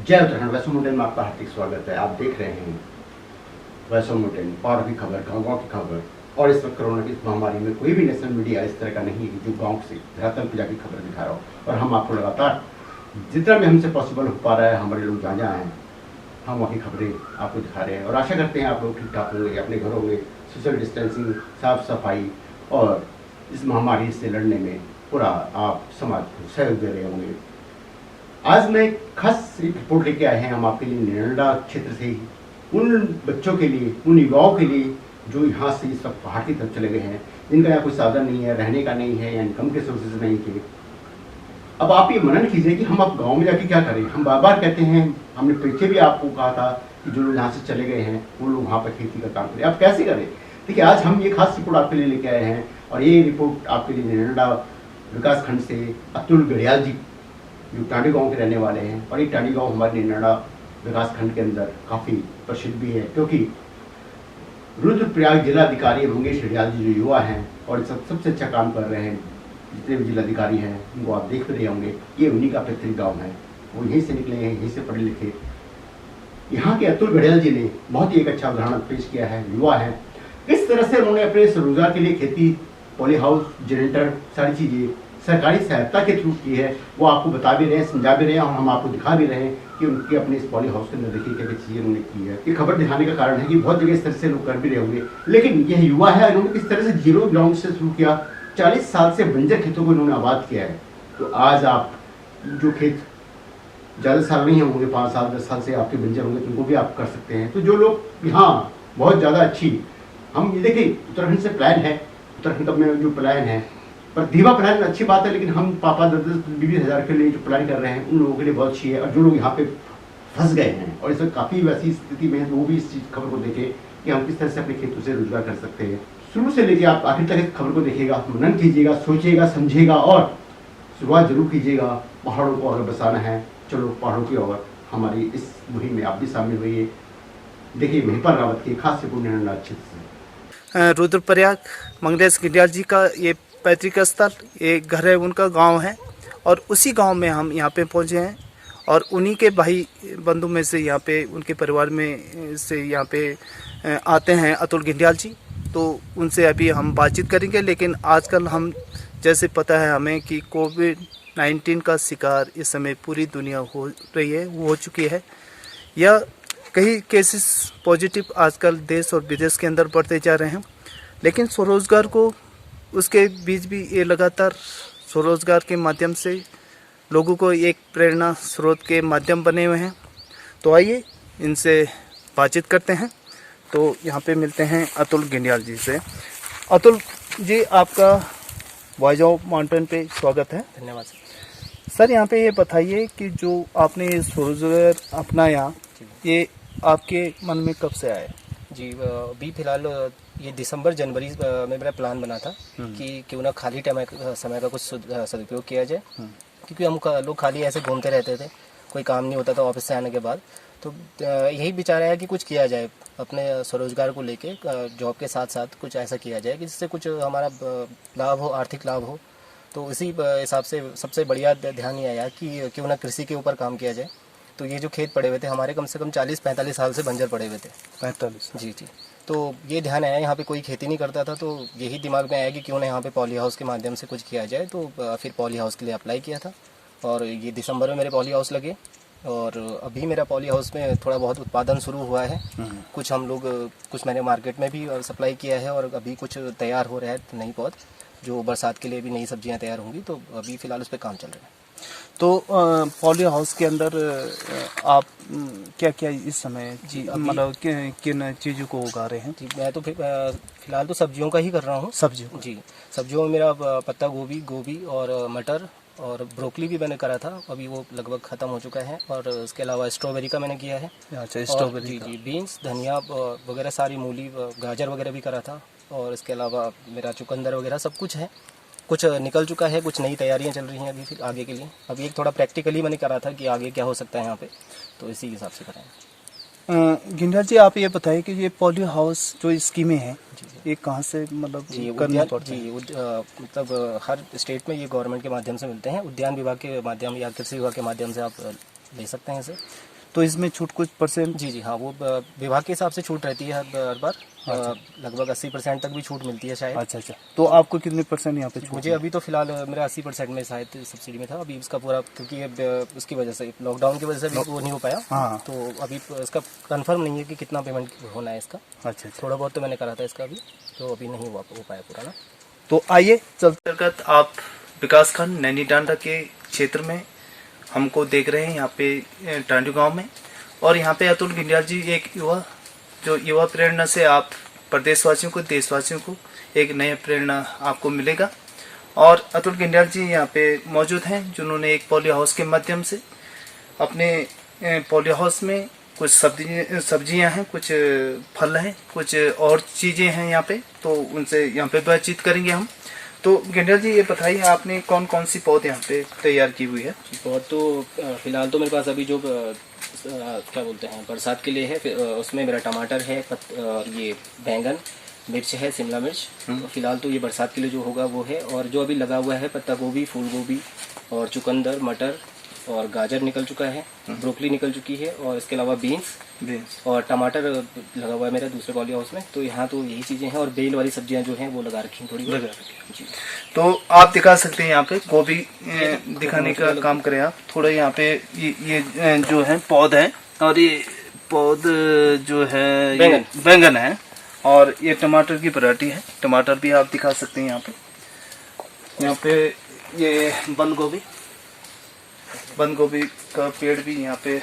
जय उत्तराखंड। वैष्णो माउंटेन में आपका हार्दिक स्वागत है। आप देख रहे हैं वैष्णो माउंटेन, पहाड़ों की खबर, गाँव की खबर। और इस वक्त कोरोना की महामारी में कोई भी नेशनल मीडिया इस तरह का नहीं है जो गाँव से धरातल पर जाकर खबर दिखा रहा हो। और हम आपको लगातार जितना भी हमसे पॉसिबल हो पा रहा है, हमारे लोग जहाँ जहाँ हैं, हम वहाँ की खबरें आपको दिखा रहे हैं। और आशा करते हैं आप लोग ठीक ठाक होंगे, अपने घरों में सोशल डिस्टेंसिंग, साफ सफाई और इस महामारी से लड़ने में पूरा आप समाज को सहयोग दे रहे होंगे। आज मैं खास रिपोर्ट लेके आए हैं हम आपके लिए निरंडा क्षेत्र से ही, उन बच्चों के लिए, उन युवाओं के लिए जो यहाँ से इस वक्त पहाड़ की तरफ चले गए हैं, जिनका यहाँ कोई साधन नहीं है, रहने का नहीं है या इनकम के सोर्सेज नहीं थे। अब आप ये मनन कीजिए कि हम आप गांव में जाके क्या करें। हम बार बार कहते हैं, हमने पीछे भी आपको कहा था कि जो लोग यहाँ से चले गए हैं वो लोग वहाँ पर खेती का काम करें। अब कैसे करें? देखिए, आज हम ये खास रिपोर्ट आपके लिए लेके आए हैं और ये रिपोर्ट आपके लिए निरंडा विकास खंड से अतुल गढ़ियाल जी, जो टांडी गांव के रहने वाले हैं। और ये टांडी गांव हमारे निरंडा विकास खंड के अंदर काफ़ी प्रसिद्ध भी है, क्योंकि रुद्रप्रयाग जिलाधिकारी मंगेश गढ़ियाल जी जो युवा हैं और सबसे अच्छा काम कर रहे हैं, जितने भी जिलाधिकारी हैं उनको आप देख रहे होंगे, ये उन्हीं का पैतृक गाँव है। वो यहीं से निकले हैं, यहीं से पढ़े लिखे। यहाँ के अतुल गढ़ियाल जी ने बहुत ही एक अच्छा उदाहरण पेश किया है। युवा है, किस तरह से उन्होंने अपने रोजगार के लिए खेती, पॉली हाउस, जनरेटर, सारी चीज़ें सरकारी सहायता के थ्रू की है। वो आपको बता भी रहे हैं, समझा भी रहे हैं और हम आपको दिखा भी रहे हैं कि उनके अपने इस पॉली हाउस के अंदर देखिए क्या क्या चीज़ें उन्होंने की है। ये खबर दिखाने का कारण है कि बहुत जगह इस तरह से लोग कर भी रहे होंगे, लेकिन यह युवा है, इन्होंने किस तरह से जीरो ग्राउंड से शुरू किया। 40 साल से बंजर खेतों को इन्होंने आबाद किया है। तो आज आप जो खेत ज़्यादा साल नहीं होंगे, 5 साल 10 साल से आपके बंजर होंगे, तो उनको भी आप कर सकते हैं। तो जो लोग यहाँ बहुत ज़्यादा अच्छी, हम ये देखिए उत्तराखंड से प्लान है, उत्तराखंड में जो प्लान है, पर धीमा प्लान अच्छी बात है, लेकिन हम पापा 10-20 हज़ार के लिए जो प्लान कर रहे हैं उन लोगों के लिए बहुत अच्छी है। और जो लोग यहाँ पे फंस गए हैं और इस वक्त काफ़ी वैसी स्थिति में है, तो वो भी इस चीज़ खबर को देखें कि हम किस तरह से अपने खेतों से रोजगार कर सकते हैं। शुरू से लेकर आप आखिर तक इस खबर को देखिएगा, मनन कीजिएगा, सोचिएगा, समझिएगा और शुरुआत जरूर कीजिएगा। पहाड़ों को अगर बसाना है, चलो पहाड़ों की ओर हमारी इस मुहिम में आप भी शामिल होइए। देखिए महिपाल रावत की खास रिपोर्ट निरंडा क्षेत्र से। रुद्रप्रयाग मंगेश गढ़ियाल जी का ये पैतृक स्थल, ये घर है, उनका गांव है और उसी गांव में हम यहाँ पे पहुँचे हैं। और उन्हीं के भाई बंधु में से यहाँ पे उनके परिवार में से यहाँ पे आते हैं अतुल गढ़ियाल जी। तो उनसे अभी हम बातचीत करेंगे। लेकिन आजकल हम जैसे पता है हमें कि कोविड-19 का शिकार इस समय पूरी दुनिया हो रही है, हो चुकी है। यह कई केसेस पॉजिटिव आजकल देश और विदेश के अंदर बढ़ते जा रहे हैं। लेकिन स्वरोजगार को उसके बीच भी ये लगातार स्वरोजगार के माध्यम से लोगों को एक प्रेरणा स्रोत के माध्यम बने हुए हैं। तो आइए इनसे बातचीत करते हैं। तो यहाँ पे मिलते हैं अतुल गढ़ियाल जी से। अतुल जी, आपका वाइजाओ माउंटेन पे स्वागत है। धन्यवाद सर, यहाँ पे ये बताइए कि जो आपने ये स्वरोजगार अपनाया, ये आपके मन में कब से आया? जी, अभी फिलहाल ये दिसंबर जनवरी में मेरा प्लान बना था कि क्यों ना खाली समय का कुछ सदुपयोग किया जाए। क्योंकि हम लोग खाली ऐसे घूमते रहते थे, कोई काम नहीं होता था ऑफिस से आने के बाद। तो यही विचार आया कि कुछ किया जाए अपने स्वरोजगार को लेके, जॉब के साथ साथ कुछ ऐसा किया जाए कि जिससे कुछ हमारा लाभ हो, आर्थिक लाभ हो। तो इसी हिसाब से सबसे बढ़िया ध्यान ये आया कि क्यों ना कृषि के ऊपर काम किया जाए। तो ये जो खेत पड़े हुए थे हमारे, कम से कम 40-45 साल से बंजर पड़े हुए थे। 45? जी जी। तो ये ध्यान आया, यहाँ पे कोई खेती नहीं करता था, तो यही दिमाग में आया कि क्यों ना यहाँ पे पॉली हाउस के माध्यम से कुछ किया जाए। तो फिर पॉली हाउस के लिए अप्लाई किया था और ये दिसंबर में मेरे पॉली हाउस लगे। और अभी मेरा पॉली हाउस में थोड़ा बहुत उत्पादन शुरू हुआ है। कुछ हम लोग कुछ मैंने मार्केट में भी सप्लाई किया है और अभी कुछ तैयार हो रहा है नई पौध, जो बरसात के लिए भी नई सब्जियाँ तैयार होंगी। तो अभी फ़िलहाल उस पर काम चल रहा है। तो पॉली हाउस के अंदर आप क्या क्या इस समय जी मतलब किन चीज़ों को उगा रहे हैं? जी, मैं तो फिलहाल तो सब्जियों का ही कर रहा हूँ। सब्जियों? जी, सब्जियों में मेरा पत्ता गोभी और मटर और ब्रोकली भी मैंने करा था, अभी वो लगभग ख़त्म हो चुका है। और इसके अलावा स्ट्रॉबेरी का मैंने किया है। अच्छा, स्ट्रॉबेरी? जी, बीन्स, धनिया वगैरह, सारी मूली, गाजर वगैरह भी करा था। और इसके अलावा मेरा चुकंदर वगैरह सब कुछ है। कुछ निकल चुका है, कुछ नई तैयारियां चल रही हैं अभी फिर आगे के लिए। अभी एक थोड़ा प्रैक्टिकली मैंने करा था कि आगे क्या हो सकता है यहाँ पे, तो इसी हिसाब से कराएं। गढ़ियाल जी, आप ये बताइए कि ये पॉली हाउस जो स्कीमें हैं, ये कहाँ से मतलब करना पड़ता है? जी, मतलब हर स्टेट में ये गवर्नमेंट के माध्यम से मिलते हैं। उद्यान विभाग के माध्यम या कृषि विभाग के माध्यम से आप ले सकते हैं इसे। तो इसमें छूट कुछ परसेंट? जी जी हाँ, वो विभाग के हिसाब से छूट रहती है हर बार। लगभग 80% तक भी छूट मिलती है शायद। अच्छा अच्छा, तो आपको कितने परसेंट यहाँ पे छूट? मुझे अभी तो फिलहाल मेरा 80% में शायद सब्सिडी में था। अभी इसका पूरा, क्योंकि ये उसकी वजह से, लॉकडाउन की वजह से भी वो नहीं हो पाया। हाँ। तो अभी इसका कंफर्म नहीं है कि कितना पेमेंट होना है इसका। अच्छा अच्छा, थोड़ा बहुत तो मैंने करा था इसका अभी, तो अभी नहीं हो पाया पूरा ना। तो आइए चलते आप विकासखंड नैनी डांडा के क्षेत्र में हमको देख रहे हैं, यहाँ पे टांडू गांव में। और यहाँ पे अतुल गिंडियाल जी एक युवा प्रेरणा से आप प्रदेशवासियों को, देशवासियों को एक नया प्रेरणा आपको मिलेगा। और अतुल गिंडियाल जी यहाँ पे मौजूद हैं, जिन्होंने एक पॉली हाउस के माध्यम से अपने पॉली हाउस में कुछ सब्जियां हैं, कुछ फल हैं, कुछ और चीजें हैं यहाँ पे, तो उनसे यहाँ पे बातचीत करेंगे हम। तो गिंडियाल जी ये बताइए, आपने कौन कौन सी पौध यहाँ पे तैयार की हुई है? पौध तो फिलहाल तो मेरे पास अभी जो क्या बोलते हैं बरसात के लिए है, उसमें मेरा टमाटर है, ये बैंगन, मिर्च है, शिमला मिर्च। तो फिलहाल तो ये बरसात के लिए जो होगा वो है। और जो अभी लगा हुआ है पत्ता गोभी, फूल गोभी और चुकंदर, मटर और गाजर निकल चुका है, ब्रोकली निकल चुकी है, और इसके अलावा बीन्स और टमाटर लगा हुआ है मेरा दूसरे पॉली हाउस में। तो यहाँ तो यही चीजें हैं, और बेल वाली सब्जियां जो हैं वो लगा रखी हैं थोड़ी जी। तो आप दिखा सकते हैं यहाँ पे गोभी दिखाने का काम करें आप थोड़ा। यहाँ पे ये जो है पौध है, और ये पौध जो है बैंगन है, और ये टमाटर की वैरायटी है। टमाटर भी आप दिखा सकते हैं यहाँ पे। यहाँ पे ये बंद गोभी का पेड़ भी यहाँ पे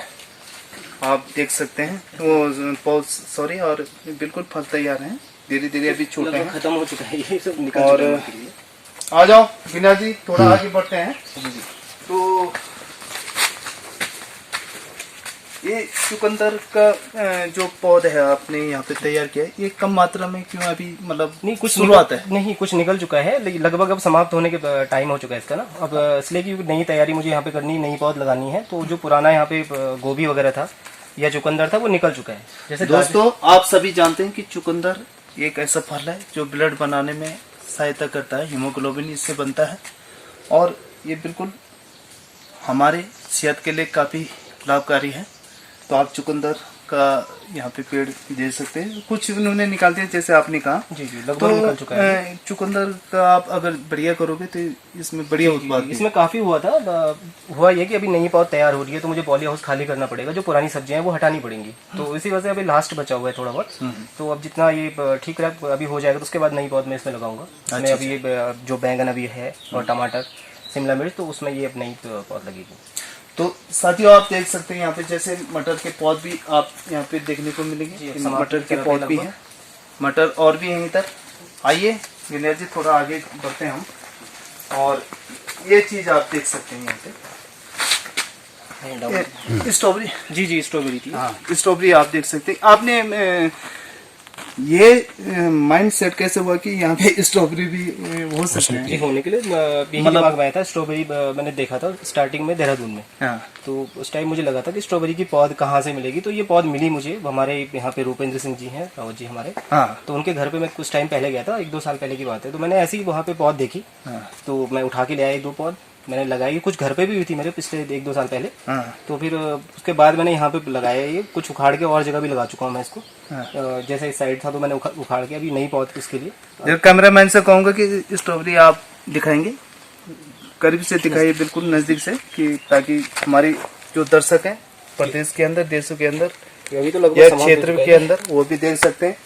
आप देख सकते हैं। वो पौध सॉरी, और बिल्कुल फल तैयार हैं, धीरे धीरे अभी छोटे हैं, खत्म हो चुका है ये सब निकल और चुका है। आ जाओ गिना जी, थोड़ा आगे बढ़ते हैं। तो ये चुकंदर का जो पौध है आपने यहाँ पे तैयार किया है, ये कम मात्रा में क्यों अभी, मतलब नहीं कुछ शुरुआत है? नहीं, कुछ निकल चुका है, लगभग अब समाप्त होने के टाइम हो चुका है इसका ना। अब इसलिए कि नई तैयारी मुझे यहाँ पे करनी, नई पौध लगानी है। तो जो पुराना यहाँ पे गोभी वगैरह था या चुकंदर था वो निकल चुका है। जैसे दोस्तों आप सभी जानते हैं कि चुकंदर एक ऐसा फल है जो ब्लड बनाने में सहायता करता है, हीमोग्लोबिन इससे बनता है, और ये बिल्कुल हमारे सेहत के लिए काफी लाभकारी है। तो आप चुकंदर का यहाँ पे पेड़ दे सकते हैं, कुछ उन्होंने निकाल दिया जैसे आपने कहा। जी जी, लगभग निकल चुका है। चुकंदर का आप अगर बढ़िया करोगे तो इसमें बढ़िया उत्पाद, इसमें काफी हुआ था। हुआ ये कि अभी नई पौध तैयार हो रही है, तो मुझे पॉली हाउस खाली करना पड़ेगा, जो पुरानी सब्जियां हैं वो हटानी पड़ेंगी। तो इसी वजह से अभी लास्ट बचा हुआ है थोड़ा बहुत। तो अब जितना ये ठीक रहा अभी हो जाएगा, तो उसके बाद नई पौध में इसमें लगाऊंगा। इसमें अभी जो बैंगन अभी है और टमाटर, शिमला मिर्च, तो उसमें ये नई पौध लगेगी। तो साथियों आप देख सकते हैं यहाँ पे जैसे मटर के पौध भी आप यहाँ पे देखने को मिलेंगे। मटर के पौध भी हैं, मटर और भी हैं इधर। आइए विनय जी थोड़ा आगे बढ़ते हैं हम, और ये चीज आप देख सकते हैं यहाँ पे स्ट्रॉबेरी। जी जी, स्ट्रॉबेरी थी। हाँ, स्ट्रॉबेरी आप देख सकते हैं। आपने ये माइंड सेट कैसे हुआ कि यहाँ पे स्ट्रॉबेरी भी हो सकते हैं? होने के लिए दिमाग में आया था। स्ट्रॉबेरी मैंने देखा था स्टार्टिंग में देहरादून में। हाँ। तो उस टाइम मुझे लगा था कि स्ट्रॉबेरी की पौध कहाँ से मिलेगी। तो ये पौध मिली मुझे, हमारे यहाँ पे रूपेंद्र सिंह जी हैं, रावत जी हमारे। हाँ। तो उनके घर पे मैं कुछ टाइम पहले गया था, 1-2 साल पहले की बात है। तो मैंने ऐसे ही वहाँ पे पौध देखी। हाँ। तो मैं उठा के ले आया 2 पौध, मैंने लगाई। कुछ घर पे भी हुई थी मेरे पिछले 1-2 साल पहले। हाँ। तो फिर उसके बाद मैंने यहाँ पे लगाया। ये कुछ उखाड़ के और जगह भी लगा चुका हूँ मैं इसको। हाँ। जैसे इस साइड था तो मैंने उखाड़ के अभी नई पौध इसके लिए। कैमरामैन से कहूंगा कि स्ट्रॉबेरी आप दिखाएंगे, करीब से दिखाइए, बिल्कुल नजदीक से, कि ताकि हमारी जो दर्शक हैं प्रदेश के अंदर, देशों के अंदर अभी तो या क्षेत्र के अंदर, वो भी देख सकते हैं।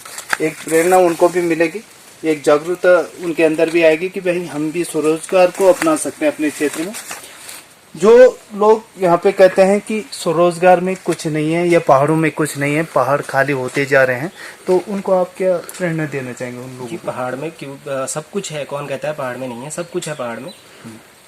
एक प्रेरणा उनको भी मिलेगी, एक जागरूकता उनके अंदर भी आएगी कि भाई हम भी स्वरोजगार को अपना सकते हैं अपने क्षेत्र में। जो लोग यहाँ पे कहते हैं कि स्वरोजगार में कुछ नहीं है या पहाड़ों में कुछ नहीं है, पहाड़ खाली होते जा रहे हैं, तो उनको आप क्या प्रेरणा देना चाहेंगे उन लोगों को? पहाड़ में क्यों सब कुछ है, कौन कहता है पहाड़ में नहीं है? सब कुछ है पहाड़ में।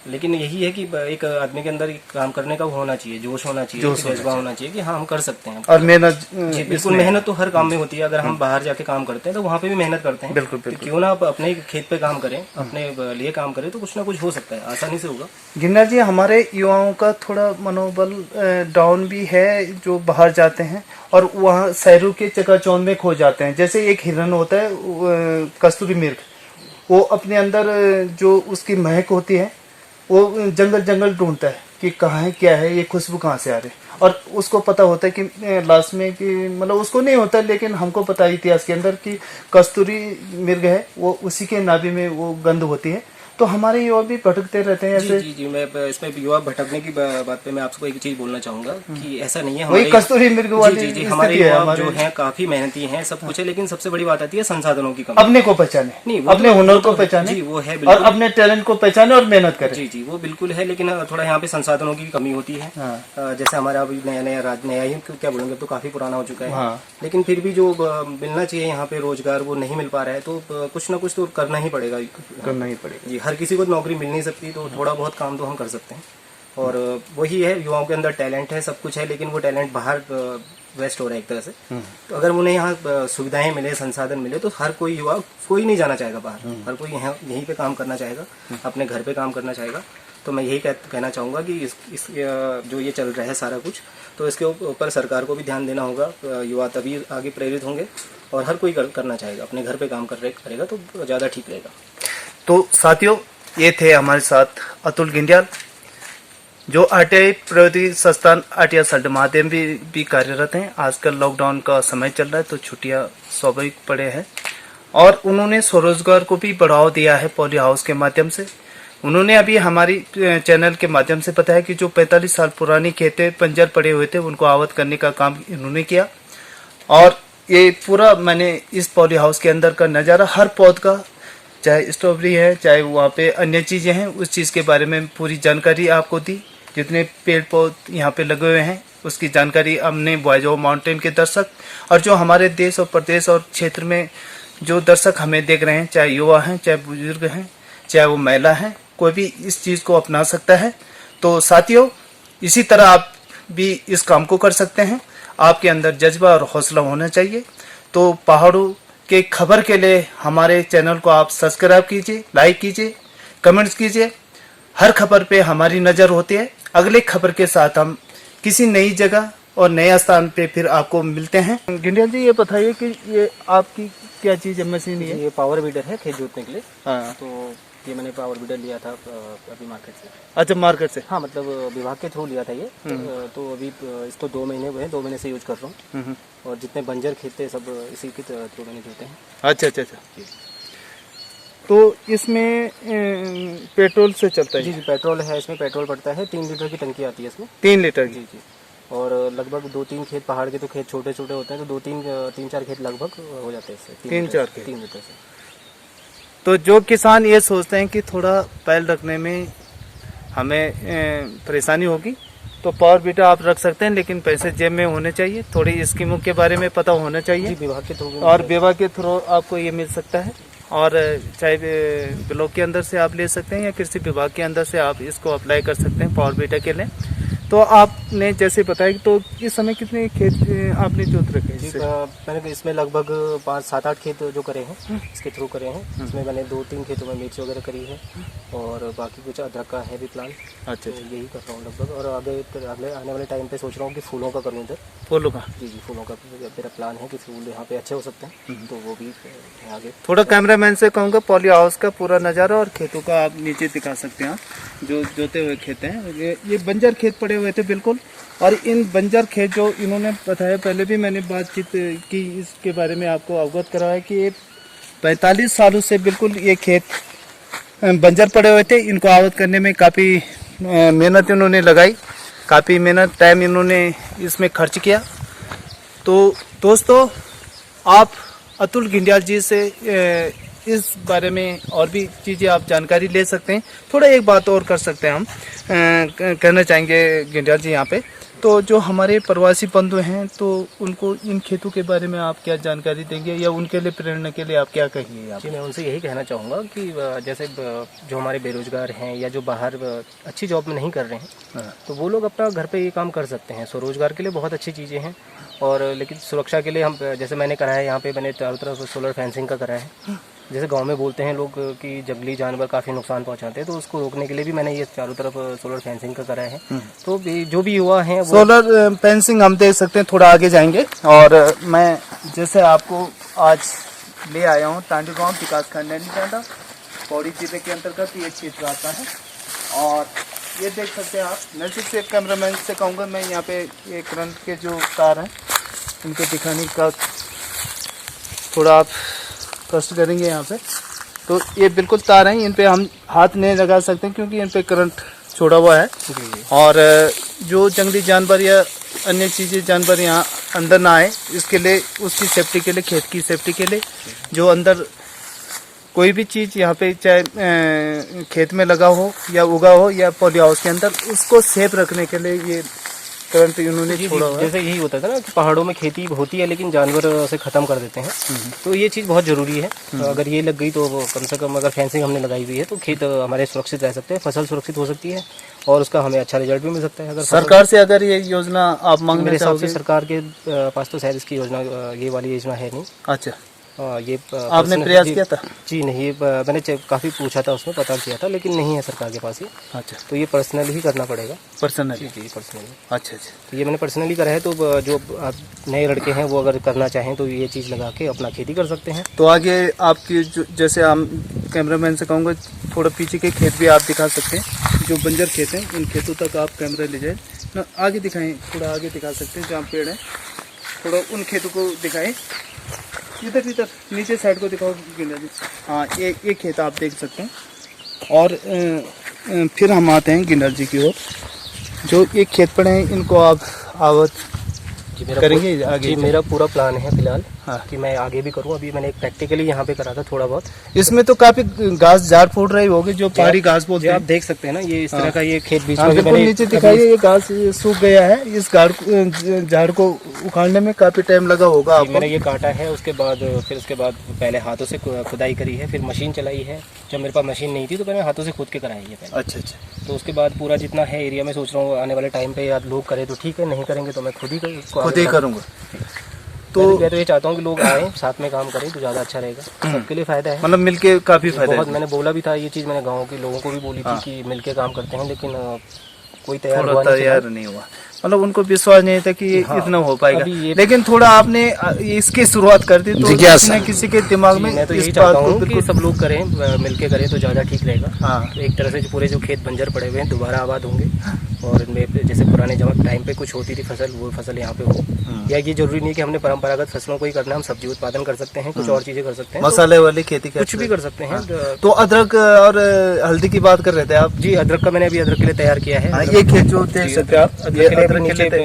लेकिन यही है कि एक आदमी के अंदर काम करने का वो होना चाहिए, जोश होना चाहिए, जज्बा होना चाहिए कि हाँ हम कर सकते हैं। और मेहनत, बिल्कुल मेहनत तो हर काम में होती है। अगर हम बाहर जाके काम करते हैं तो वहाँ पे भी मेहनत करते हैं। बिल्कुल, तो क्यों ना आप अपने खेत पे काम करें, अपने लिए काम करें, तो कुछ ना कुछ हो सकता है, आसानी से होगा। गिन्नर जी, हमारे युवाओं का थोड़ा मनोबल डाउन भी है, जो बाहर जाते हैं और वहाँ शहरों के चकाचौंध में खो जाते हैं। जैसे एक हिरन होता है, कस्तूरी मृग, वो अपने अंदर जो उसकी महक होती है वो जंगल जंगल ढूंढता है कि कहाँ है, क्या है, ये खुशबू कहाँ से आ रही है। और उसको पता होता है कि लास्ट में कि मतलब उसको नहीं होता, लेकिन हमको पता है इतिहास के अंदर कि कस्तूरी मृग है वो उसी के नाभि में वो गंध होती है। तो हमारे युवा भी भटकते रहते हैं ऐसे। जी जी, मैं इसमें युवा भटकने की बात पे मैं आपको एक चीज बोलना चाहूंगा कि ऐसा नहीं है। वही कस्तूरी मृग वाली जी जी, हमारे युवा जो हैं काफी मेहनती हैं, सब कुछ है, लेकिन सबसे बड़ी बात आती है संसाधनों की कमी। अपने को पहचाने, नहीं, अपने हुनर को पहचाने, जी वो है, और अपने टैलेंट को पहचाने और मेहनत करे। जी जी, वो बिल्कुल है, लेकिन थोड़ा यहाँ पे संसाधनों की कमी होती है। जैसे हमारा अभी नया ही क्या बोलेंगे, तो काफी पुराना हो चुका है, लेकिन फिर भी जो मिलना चाहिए यहाँ पे रोजगार वो नहीं मिल पा रहा है, तो कुछ ना कुछ तो करना ही पड़ेगा जी। हर किसी को नौकरी मिल नहीं सकती, तो थोड़ा बहुत काम तो हम कर सकते हैं। और वही है, युवाओं के अंदर टैलेंट है, सब कुछ है, लेकिन वो टैलेंट बाहर वेस्ट हो रहा है एक तरह से। तो अगर उन्हें यहाँ सुविधाएं मिले, संसाधन मिले, तो हर कोई युवा, कोई नहीं जाना चाहेगा बाहर, हर कोई यहाँ यहीं पे काम करना चाहेगा, अपने घर पे काम करना चाहेगा। तो मैं यही कहना चाहूँगा कि इस जो ये चल रहा है सारा कुछ, तो इसके ऊपर सरकार को भी ध्यान देना होगा। युवा तभी आगे प्रेरित होंगे और हर कोई करना चाहेगा, अपने घर पे काम करेगा तो ज़्यादा ठीक रहेगा। तो साथियों, ये थे हमारे साथ अतुल गिंडियाल, जो आरटीआई प्रौद्योगिकी संस्थान आरटीआई सल्ट माध्यम भी कार्यरत हैं। आजकल लॉकडाउन का समय चल रहा है, तो छुट्टियां स्वाभाविक पड़े हैं, और उन्होंने स्वरोजगार को भी बढ़ावा दिया है पॉली हाउस के माध्यम से। उन्होंने अभी हमारी चैनल के माध्यम से बताया कि जो 45 साल पुरानी खेतें बंजर पड़े हुए थे, उनको आवत करने का काम इन्होंने किया। और ये पूरा मैंने इस पॉली हाउस के अंदर का नज़ारा, हर पौध का, चाहे स्ट्रॉबेरी है, चाहे वहाँ पे अन्य चीज़ें हैं, उस चीज़ के बारे में पूरी जानकारी आपको दी। जितने पेड़ पौधे यहाँ पे लगे हुए हैं उसकी जानकारी हमने बॉयजो माउंटेन के दर्शक, और जो हमारे देश और प्रदेश और क्षेत्र में जो दर्शक हमें देख रहे हैं, चाहे युवा हैं, चाहे बुजुर्ग हैं, चाहे वो महिला हैं, कोई भी इस चीज़ को अपना सकता है। तो साथियों, इसी तरह आप भी इस काम को कर सकते हैं। आपके अंदर जज्बा और हौसला होना चाहिए। तो पहाड़ों के खबर के लिए हमारे चैनल को आप सब्सक्राइब कीजिए, लाइक कीजिए, कमेंट्स कीजिए। हर खबर पे हमारी नज़र होती है। अगले खबर के साथ हम किसी नई जगह और नए स्थान पे फिर आपको मिलते हैं। गिंडियाल जी, ये बताइए कि ये आपकी क्या चीज़ है, मशीन है? ये पावर वीडर है खेत जोतने के लिए। हाँ, तो ये मैंने पावर वीडर लिया था अभी मार्केट से। अच्छा, मार्केट से? हाँ, मतलब विभाग के थ्रू लिया था ये। तो अभी इसको 2 महीने हुए हैं, 2 महीने से यूज कर रहा हूँ, और जितने बंजर खेत थे सब इसी के थ्रू मैंने जोते हैं। अच्छा अच्छा अच्छा। तो इसमें पेट्रोल से चलता है? जी जी, पेट्रोल है इसमें, पेट्रोल पड़ता है। 3 लीटर की टंकी आती है इसमें। 3 लीटर? जी जी। और लगभग 2-3 खेत, पहाड़ के तो खेत छोटे छोटे होते हैं, तो 2-3-4 खेत लगभग हो जाते हैं इससे। 3-4 खेत? 3 लीटर से। तो जो किसान ये सोचते हैं कि थोड़ा पैल रखने में हमें परेशानी होगी, तो पावर वीडर आप रख सकते हैं, लेकिन पैसे जेब में होने चाहिए। थोड़ी स्कीमों के बारे में पता होना चाहिए, विभाग के थ्रू, और विभाग के थ्रू आपको ये मिल सकता है। और चाहे ब्लॉक के अंदर से आप ले सकते हैं या कृषि विभाग के अंदर से आप इसको अप्लाई कर सकते हैं पावर वीडर के लिए। तो आपने जैसे बताया, तो इस समय कितने खेत आपने जोत रखे हैं? मैंने इसमें लगभग 5-7-8 खेत जो करे हैं, इसके थ्रू करे हैं। इसमें मैंने 2-3 खेतों में मिर्च वगैरह करी है, और बाकी कुछ अदरक का है भी प्लान। अच्छा, तो यही कर रहा हूँ लगभग। और अगले आने वाले टाइम पे सोच रहा हूँ कि फूलों का करूँ इधर। फूलों का? जी जी, फूलों का मेरा प्लान है कि फूल यहाँ पे अच्छे हो सकते हैं, तो वो भी आगे। थोड़ा कैमरामैन से कहूँगा पॉली हाउस का पूरा नज़ारा और खेतों का आप नीचे दिखा सकते हैं। जो जोते हुए खेत हैं, ये बंजर खेत पड़े हुए थे बिल्कुल। और इन बंजर खेत जो इन्होंने बताया, पहले भी मैंने बातचीत की, इसके बारे में आपको अवगत कराया कि ये 45 सालों से बिल्कुल ये खेत बंजर पड़े हुए थे। इनको आवत करने में काफ़ी मेहनत इन्होंने लगाई, काफ़ी मेहनत, टाइम इन्होंने इसमें खर्च किया। तो दोस्तों, आप अतुल गिंडियाल जी से इस बारे में और भी चीज़ें आप जानकारी ले सकते हैं। थोड़ा एक बात और कर सकते हैं हम, कहना चाहेंगे गिंडियाल जी यहाँ पे, तो जो हमारे प्रवासी बंधु हैं, तो उनको इन खेतों के बारे में आप क्या जानकारी देंगे, या उनके लिए प्रेरणा के लिए आप क्या कहेंगे? जी, मैं उनसे यही कहना चाहूँगा कि जैसे जो हमारे बेरोजगार हैं या जो बाहर अच्छी जॉब में नहीं कर रहे हैं, तो वो लोग अपना घर पे ये काम कर सकते हैं। स्वरोजगार के लिए बहुत अच्छी चीज़ें हैं, और लेकिन सुरक्षा के लिए हम, जैसे मैंने करा है यहाँ पे, मैंने चारों तरफ सोलर फेंसिंग का करा है। जैसे गांव में बोलते हैं लोग कि जंगली जानवर काफ़ी नुकसान पहुंचाते हैं, तो उसको रोकने के लिए भी मैंने ये चारों तरफ सोलर फेंसिंग का करा है। तो जो भी युवा हैं, सोलर फेंसिंग हम देख सकते हैं, थोड़ा आगे जाएंगे। और मैं जैसे आपको आज ले आया हूँ टांडी गाँव विकास खंड टांडा, पौड़ी जिले के अंतर्गत ये क्षेत्र आता है। और ये देख सकते हैं आप, नज़दीक से कैमरामैन से कहूँगा मैं, यहाँ पे ये करंट के जो तार हैं इनको दिखाने का थोड़ा आप कष्ट करेंगे यहाँ पे। तो ये बिल्कुल तार हैं, इन पे हम हाथ नहीं लगा सकते क्योंकि इन पे करंट छोड़ा हुआ है। और जो जंगली जानवर या अन्य चीज़ें जानवर यहाँ अंदर ना आए, इसके लिए, उसकी सेफ्टी के लिए, खेत की सेफ्टी के लिए, जो अंदर कोई भी चीज़ यहाँ पे चाहे खेत में लगा हो या उगा हो या पॉली हाउस के अंदर, उसको सेफ रखने के लिए ये करंट इन्होंने छोड़ा हुआ है। जैसे यही होता था ना कि पहाड़ों में खेती होती है लेकिन जानवर से ख़त्म कर देते हैं, तो ये चीज़ बहुत ज़रूरी है। अगर ये लग गई तो वो कम से कम, अगर फेंसिंग हमने लगाई हुई है तो खेत हमारे सुरक्षित रह सकते हैं, फसल सुरक्षित हो सकती है और उसका हमें अच्छा रिजल्ट भी मिल सकता है। अगर सरकार से अगर ये योजना आप मांगने मेरे हिसाब से चाहोगे? सरकार के पास तो शायद इसकी योजना, ये वाली योजना है नहीं। अच्छा, ये आपने प्रयास किया था? जी नहीं, ये मैंने काफ़ी पूछा था, उसमें पता किया था, लेकिन नहीं है सरकार के पास ये। अच्छा, तो ये पर्सनली ही करना पड़ेगा। पर्सनली? जी पर्सनली। अच्छा अच्छा, तो ये मैंने पर्सनली करा है। तो जो आप नए लड़के हैं वो अगर करना चाहें तो ये चीज़ लगा के अपना खेती कर सकते हैं। तो आगे आपकी जैसे हम कैमरामैन से कहूँगा थोड़ा पीछे के खेत भी आप दिखा सकते हैं, जो बंजर खेत हैं उन खेतों तक आप कैमरा ले जाए ना, आगे दिखाएं, थोड़ा आगे दिखा सकते हैं जहाँ पेड़ है, थोड़ा उन खेतों को दिखाएं। इधर नीचे साइड को दिखाओ गिंडा जी। हाँ, ये खेत आप देख सकते हैं। और फिर हम आते हैं गिंडा जी की ओर। जो ये खेत पड़े हैं इनको आप आवत करेंगे आगे? जी मेरा पूरा प्लान है फिलहाल। हाँ। कि मैं आगे भी करूँ। अभी मैंने एक प्रैक्टिकली यहाँ पे करा था थोड़ा बहुत। इसमें तो काफी घास झाड़ फूट रही होगी, जो पहाड़ी घास बोलते हैं। आप देख सकते हैं ना, ये इस तरह का ये खेत बीच हाँ, में बिल्कुल नीचे दिखाइए, ये घास सूख गया है। इस झाड़ को उखाड़ने में काफी टाइम लगा होगा आपको? मैंने ये काटा है, उसके बाद पहले हाथों से खुदाई करी है, फिर मशीन चलाई है। जब मेरे पास मशीन नहीं थी तो मैंने हाथों से खुद के कराई है पहले। अच्छा अच्छा। तो उसके बाद पूरा जितना है एरिया में सोच रहा हूँ आने वाले टाइम पे या लोग करें तो ठीक है, नहीं करेंगे तो मैं खुद ही करूँगा। तो मैं तो ये चाहता हूँ कि लोग आए साथ में काम करें तो ज़्यादा अच्छा रहेगा, सबके लिए फायदा है। मतलब मिलके काफी फायदा है। बहुत मैंने बोला भी था ये चीज़, मैंने गाँव के लोगों को भी बोली थी कि मिलके काम करते हैं, लेकिन कोई तैयार नहीं हुआ। मतलब उनको विश्वास नहीं था कि ये इतना हो पाएगा। लेकिन थोड़ा आपने इसकी शुरुआत कर दी तो किसी न किसी के दिमाग में, मैं तो यही चाहता हूँ कि सब लोग करें, मिलके करें तो ज़्यादा ठीक रहेगा। हाँ, तो एक तरह से जो पूरे जो खेत बंजर पड़े हुए हैं दोबारा आबाद होंगे और इनमें जैसे पुराने टाइम पे कुछ होती थी फसल, वो फसल यहाँ पे हो। या ये जरूरी नहीं कि हमने परंपरागत फसलों को ही करना है, हम सब्जी उत्पादन कर सकते हैं, कुछ और चीजें कर सकते हैं, मसाले वाली खेती कुछ भी कर सकते हैं। तो अदरक और हल्दी की बात कर रहे थे आप? जी, अदरक का मैंने अभी अदरक के लिए तैयार किया है। ये खेत जो देख सकते हैं आप,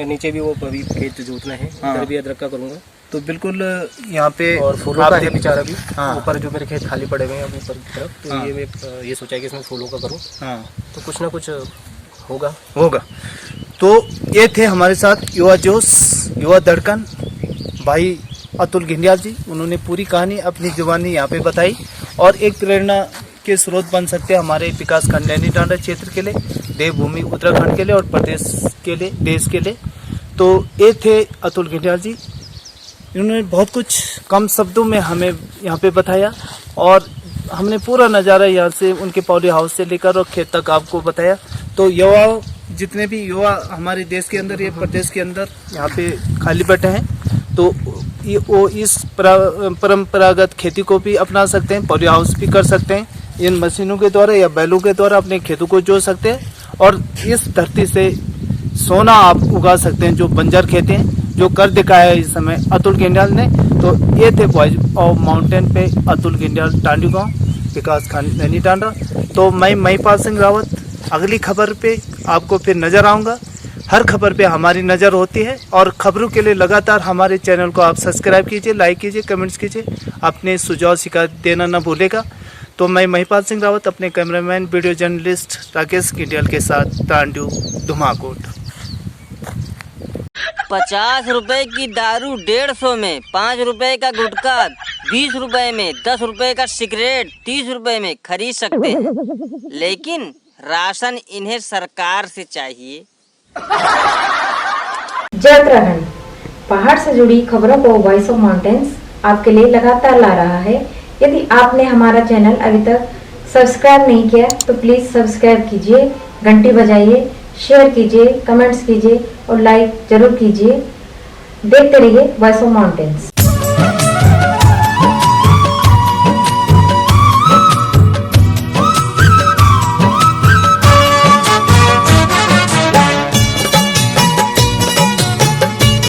नीचे भी वो अभी खेत जोतना है, इधर भी अदरक का करूंगा। तो बिल्कुल यहाँ पे और फूलों का है विचार अभी। हाँ। ऊपर जो मेरे खेत खाली पड़े हुए हैं अभी ऊपर की तरफ, तो हाँ। ये सोचा है कि इसमें फूलों का करूँ। हाँ, तो कुछ ना कुछ होगा। तो ये थे हमारे साथ युवा जोश, युवा धड़कन भाई अतुल घिंडियाल जी। उन्होंने पूरी कहानी अपनी जुबानी यहाँ पे बताई और एक प्रेरणा के स्रोत बन सकते हैं हमारे विकास खंड नैनीताल क्षेत्र के लिए, देवभूमि उत्तराखंड के लिए और प्रदेश के लिए, देश के लिए। तो ये थे अतुल घिंडियाल जी। इन्होंने बहुत कुछ कम शब्दों में हमें यहाँ पे बताया और हमने पूरा नज़ारा यहाँ से उनके पॉली हाउस से लेकर और खेत तक आपको बताया। तो युवा, जितने भी युवा हमारे देश के अंदर या प्रदेश के अंदर यहाँ पे खाली बैठे हैं, तो वो इस परंपरागत खेती को भी अपना सकते हैं, पॉली हाउस भी कर सकते हैं, इन मशीनों के द्वारा या बैलों के द्वारा अपने खेतों को जोत सकते हैं और इस धरती से सोना आप उगा सकते हैं, जो बंजर खेती हैं, जो कर दिखाया है इस समय अतुल घिंडियाल ने। तो ये थे वॉइस ऑफ माउंटेन पे अतुल घिंडियाल, टांडी गाँव, विकास खंड नैनीताल। तो मैं महिपाल सिंह रावत अगली खबर पे आपको फिर नज़र आऊँगा। हर खबर पे हमारी नज़र होती है और खबरों के लिए लगातार हमारे चैनल को आप सब्सक्राइब कीजिए, लाइक कीजिए, कमेंट्स कीजिए, अपने सुझाव शिकायत देना न भूलेगा। तो मैं महिपाल सिंह रावत अपने कैमरामैन वीडियो जर्नलिस्ट राकेश घिंडियाल के साथ टांडू धुमाकोट। 50 रुपए की दारू 150 में, 5 रुपए का गुटखा 20 रुपए में, 10 रुपए का सिगरेट 30 रुपए में खरीद सकते हैं, लेकिन राशन इन्हें सरकार से चाहिए। जय उत्तराखंड, पहाड़ से जुड़ी खबरों को वॉइस ऑफ माउंटेन्स आपके लिए लगातार ला रहा है। यदि आपने हमारा चैनल अभी तक सब्सक्राइब नहीं किया तो प्लीज सब्सक्राइब कीजिए, घंटी बजाइए, शेयर कीजिए, कमेंट्स कीजिए और लाइक जरूर कीजिए। देखते रहिए वॉइस ऑफ माउंटेन्स।